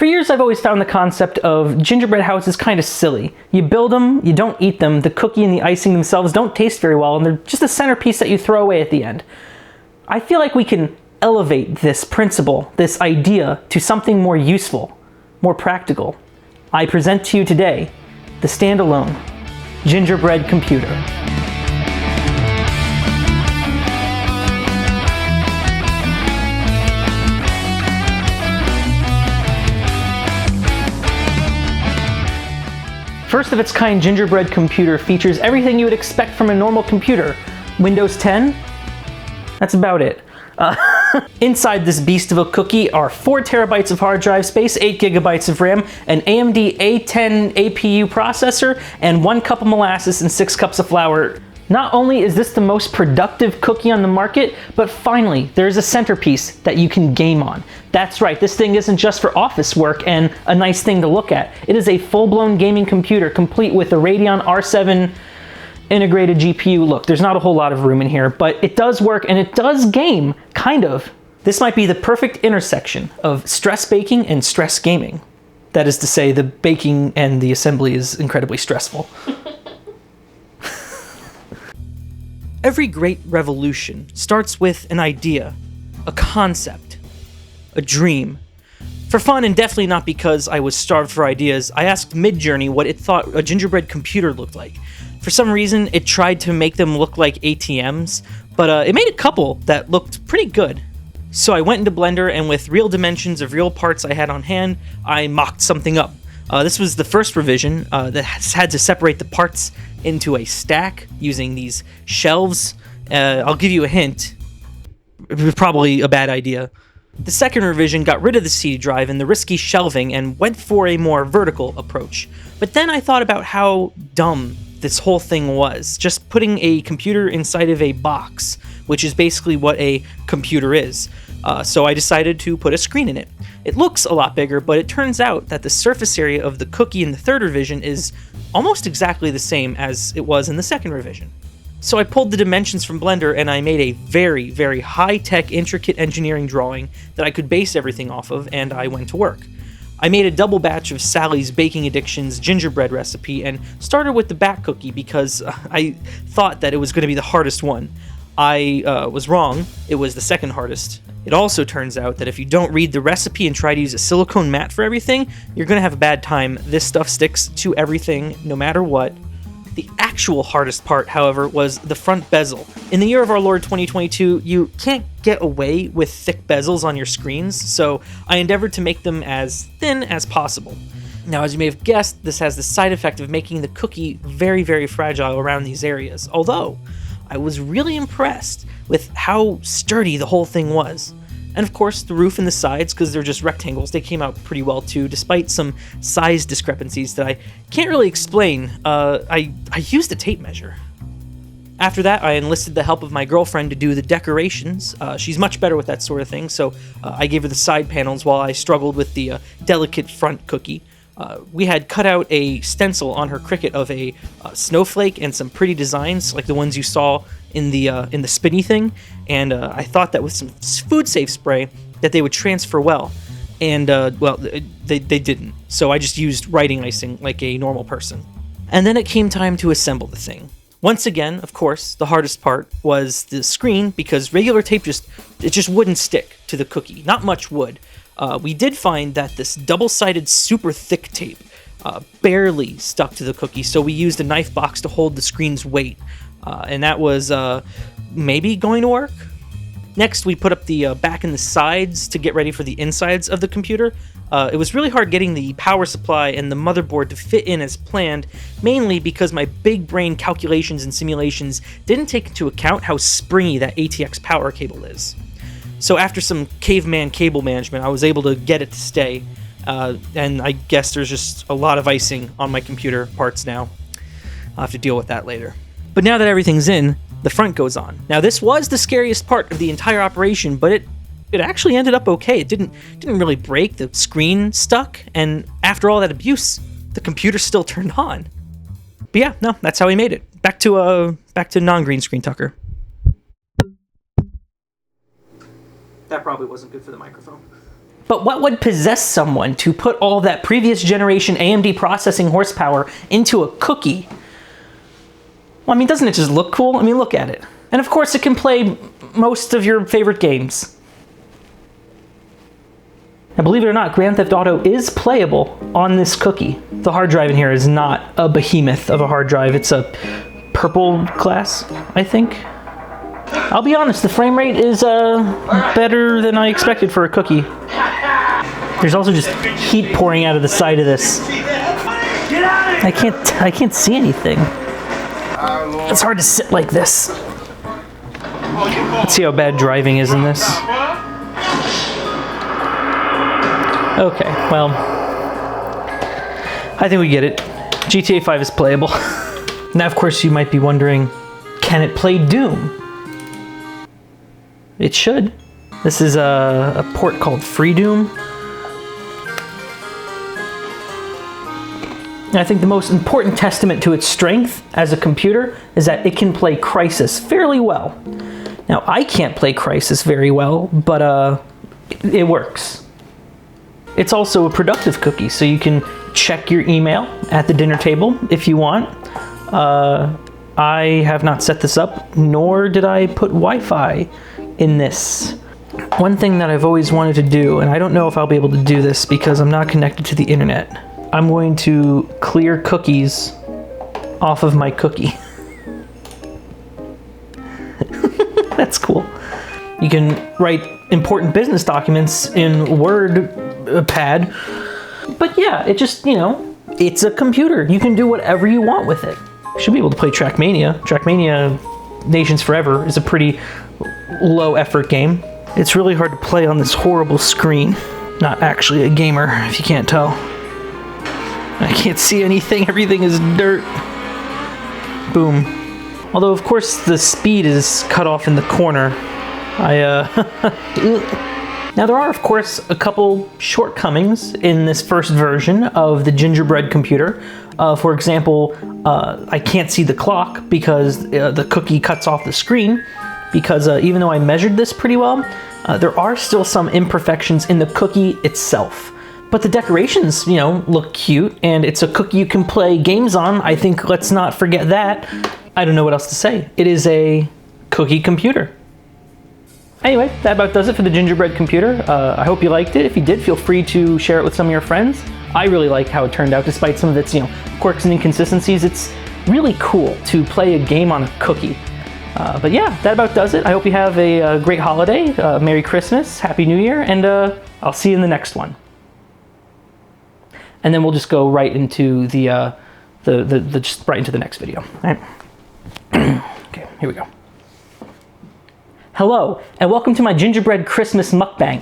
For years, I've always found the concept of gingerbread houses kind of silly. You build them, you don't eat them, the cookie and the icing themselves don't taste very well, and they're just a centerpiece that you throw away at the end. I feel like we can elevate this principle, this idea, to something more useful, more practical. I present to you today the standalone Gingerbread Computer. First of its kind Gingerbread Computer features everything you would expect from a normal computer. Windows 10? That's about it. Inside this beast of a cookie are 4 terabytes of hard drive space, 8 gigabytes of RAM, an AMD A10 APU processor, and 1 cup of molasses and 6 cups of flour. Not only is this the most productive cookie on the market, but finally, there's a centerpiece that you can game on. That's right, this thing isn't just for office work and a nice thing to look at. It is a full-blown gaming computer, complete with a Radeon R7 integrated GPU. Look, there's not a whole lot of room in here, but it does work and it does game, kind of. This might be the perfect intersection of stress baking and stress gaming. That is to say, the baking and the assembly is incredibly stressful. Every great revolution starts with an idea, a concept, a dream. For fun, and definitely not because I was starved for ideas, I asked Midjourney what it thought a gingerbread computer looked like. For some reason, it tried to make them look like ATMs, but it made a couple that looked pretty good. So I went into Blender, and with real dimensions of real parts I had on hand, I mocked something up. This was the first revision that had to separate the parts into a stack using these shelves. I'll give you a hint. It was probably a bad idea. The second revision got rid of the CD drive and the risky shelving and went for a more vertical approach. But then I thought about how dumb this whole thing was. Just putting a computer inside of a box, which is basically what a computer is. So I decided to put a screen in it. It looks a lot bigger, but it turns out that the surface area of the cookie in the third revision is almost exactly the same as it was in the second revision. So I pulled the dimensions from Blender and I made a very, very high-tech, intricate engineering drawing that I could base everything off of, and I went to work. I made a double batch of Sally's Baking Addiction's gingerbread recipe and started with the back cookie because I thought that it was going to be the hardest one. I was wrong. It was the second hardest. It also turns out that if you don't read the recipe and try to use a silicone mat for everything, you're going to have a bad time. This stuff sticks to everything, no matter what. The actual hardest part, however, was the front bezel. In the year of our Lord 2022, you can't get away with thick bezels on your screens, so I endeavored to make them as thin as possible. Now, as you may have guessed, this has the side effect of making the cookie very, very fragile around these areas, although I was really impressed with how sturdy the whole thing was. And of course, the roof and the sides, because they're just rectangles, they came out pretty well too, despite some size discrepancies that I can't really explain. I used a tape measure. After that, I enlisted the help of my girlfriend to do the decorations. She's much better with that sort of thing, so I gave her the side panels while I struggled with the delicate front cookie. We had cut out a stencil on her Cricut of a snowflake and some pretty designs, like the ones you saw in the spinny thing, and I thought that with some food safe spray that they would transfer well, and well, they didn't, so I just used writing icing like a normal person. And then it came time to assemble the thing. Once again, of course, the hardest part was the screen, because regular tape just wouldn't stick to the cookie. Not much would. We did find that this double-sided super thick tape barely stuck to the cookie, so we used a knife box to hold the screen's weight, and that was maybe going to work. Next, we put up the back and the sides to get ready for the insides of the computer. It was really hard getting the power supply and the motherboard to fit in as planned, mainly because my big brain calculations and simulations didn't take into account how springy that ATX power cable is. So after some caveman cable management, I was able to get it to stay, and I guess there's just a lot of icing on my computer parts now. I'll have to deal with that later. But now that everything's in, the front goes on. Now this was the scariest part of the entire operation, but it actually ended up okay. It didn't really break, the screen stuck, and after all that abuse, the computer still turned on. But yeah, no, that's how we made it. Back to non-green screen Tucker. That probably wasn't good for the microphone. But what would possess someone to put all that previous generation AMD processing horsepower into a cookie? Well, I mean, doesn't it just look cool? I mean, look at it. And of course, it can play most of your favorite games. Now, believe it or not, Grand Theft Auto is playable on this cookie. The hard drive in here is not a behemoth of a hard drive. It's a purple glass, I think. I'll be honest, the frame rate is better than I expected for a cookie. There's also just heat pouring out of the side of this. I can't see anything. It's hard to sit like this. Let's see how bad driving is in this. Okay, well, I think we get it. GTA 5 is playable. Now, of course, you might be wondering, can it play Doom? It should. This is a port called Free Doom. And I think the most important testament to its strength as a computer is that it can play Crysis fairly well. Now, I can't play Crysis very well, but it works. It's also a productive cookie, so you can check your email at the dinner table if you want. I have not set this up, nor did I put Wi-Fi in this. One thing that I've always wanted to do, and I don't know if I'll be able to do this because I'm not connected to the internet, I'm going to clear cookies off of my cookie. That's cool. You can write important business documents in Word pad. But yeah, it just, you know, it's a computer. You can do whatever you want with it. You should be able to play Trackmania. Trackmania Nations Forever is a pretty low effort game. It's really hard to play on this horrible screen. Not actually a gamer, if you can't tell. I can't see anything, everything is dirt. Boom. Although, of course, the speed is cut off in the corner. Now, there are, of course, a couple shortcomings in this first version of the Gingerbread Computer. For example, I can't see the clock because the cookie cuts off the screen, because even though I measured this pretty well, there are still some imperfections in the cookie itself. But the decorations, you know, look cute, and it's a cookie you can play games on. I think let's not forget that. I don't know what else to say. It is a cookie computer. Anyway, that about does it for the Gingerbread Computer. I hope you liked it. If you did, feel free to share it with some of your friends. I really like how it turned out, despite some of its, you know, quirks and inconsistencies. It's really cool to play a game on a cookie. But yeah, that about does it. I hope you have a great holiday, Merry Christmas, Happy New Year, and I'll see you in the next one. And then we'll just go right into just right into the next video. All right. Okay, here we go. Hello, and welcome to my Gingerbread Christmas mukbang.